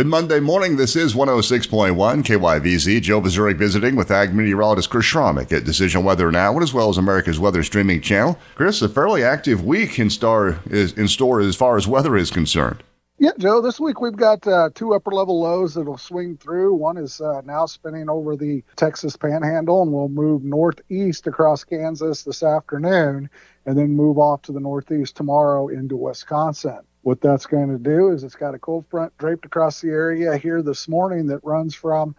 Good Monday morning. This is 106.1 KYVZ. Joe Vazurek visiting with Ag meteorologist Chris Schromick at Decision Weather Now, as well as America's Weather Streaming Channel. Chris, a fairly active week in store as far as weather is concerned. Yeah, Joe, this week we've got two upper-level lows that will swing through. One is now spinning over the Texas Panhandle and will move northeast across Kansas this afternoon and then move off to the northeast tomorrow into Wisconsin. What that's going to do is it's got a cold front draped across the area here this morning that runs from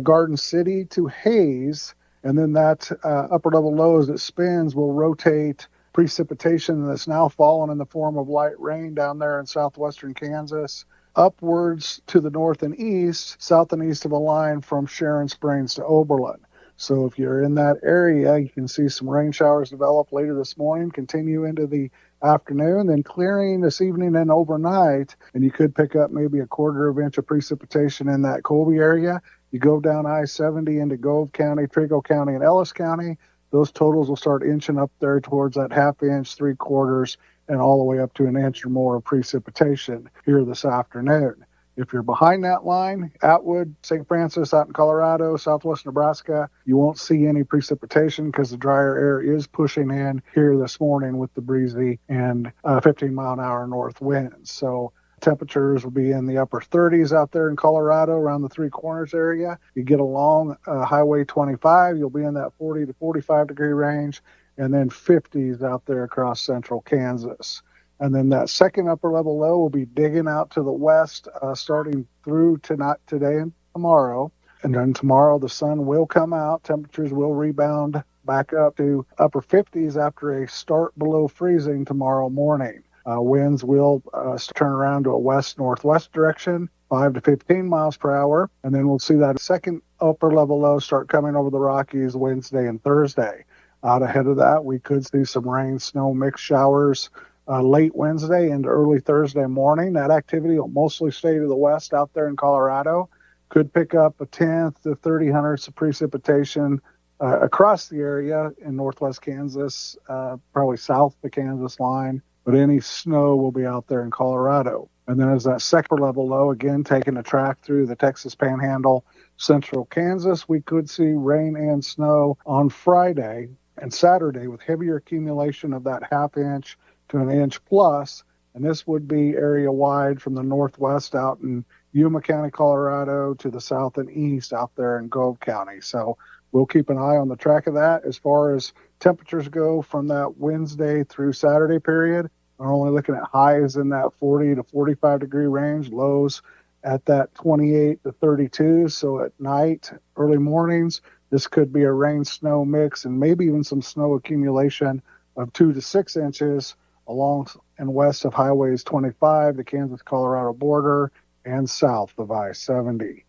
Garden City to Hays, and then that upper-level low as it spins will rotate precipitation that's now fallen in the form of light rain down there in southwestern Kansas upwards to the north and east, south and east of a line from Sharon Springs to Oberlin. So if you're in that area, you can see some rain showers develop later this morning, continue into the afternoon, then clearing this evening and overnight, and you could pick up maybe a quarter of an inch of precipitation in that Colby area. You go down I-70 into Gove County, Trego County, and Ellis County. Those totals will start inching up there towards that half inch, 3/4, and all the way up to an inch or more of precipitation here this afternoon. If you're behind that line, Atwood, St. Francis out in Colorado, southwest Nebraska, you won't see any precipitation because the drier air is pushing in here this morning with the breezy and 15-mile-an-hour north winds. So temperatures will be in the upper 30s out there in Colorado around the Three Corners area. You get along Highway 25, you'll be in that 40 to 45 degree range, and then 50s out there across central Kansas. And then that second upper level low will be digging out to the west, starting through tonight, today and tomorrow. And then tomorrow the sun will come out. Temperatures will rebound back up to upper 50s after a start below freezing tomorrow morning. Winds will turn around to a west-northwest direction, 5 to 15 miles per hour. And then we'll see that second upper level low start coming over the Rockies Wednesday and Thursday. Out ahead of that, we could see some rain, snow, mixed showers late Wednesday into early Thursday morning. That activity will mostly stay to the west out there in Colorado. Could pick up a 10th to 30 hundredths of precipitation across the area in northwest Kansas, probably south of the Kansas line. But any snow will be out there in Colorado. And then as that second level low, again, taking a track through the Texas Panhandle, central Kansas, we could see rain and snow on Friday and Saturday with heavier accumulation of that half inch to an inch plus. And this would be area-wide from the northwest out in Yuma County, Colorado, to the south and east out there in Gove County. So we'll keep an eye on the track of that. As far as temperatures go from that Wednesday through Saturday period, we're only looking at highs in that 40 to 45 degree range, lows at that 28 to 32. So at night, early mornings, this could be a rain-snow mix and maybe even some snow accumulation of 2 to 6 inches along and west of highways 25, the Kansas-Colorado border, and south of I-70.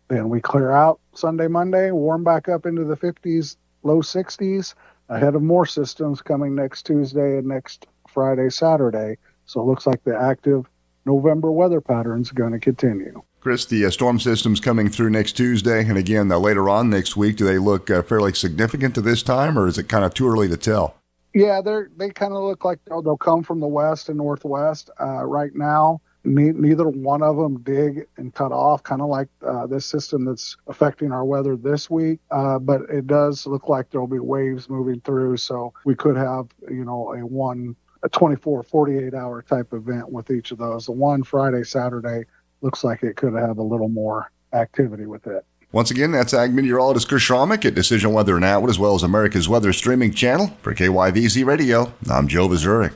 Then we clear out Sunday, Monday, warm back up into the 50s, low 60s, ahead of more systems coming next Tuesday and next Friday, Saturday. So it looks like the active November weather pattern is going to continue. Chris, the storm system's coming through next Tuesday, and again, later on next week. Do they look fairly significant to this time, or is it kind of too early to tell? Yeah, they kind of look like they'll come from the west and northwest. Right now, neither one of them dig and cut off, kind of like this system that's affecting our weather this week. But it does look like there'll be waves moving through, so we could have, a 24, 48-hour type event with each of those. The one Friday, Saturday looks like it could have a little more activity with it. Once again, that's Ag meteorologist Chris Schromick at Decision Weather Now, as well as America's Weather Streaming Channel. For KYVZ Radio, I'm Joe Vazurek.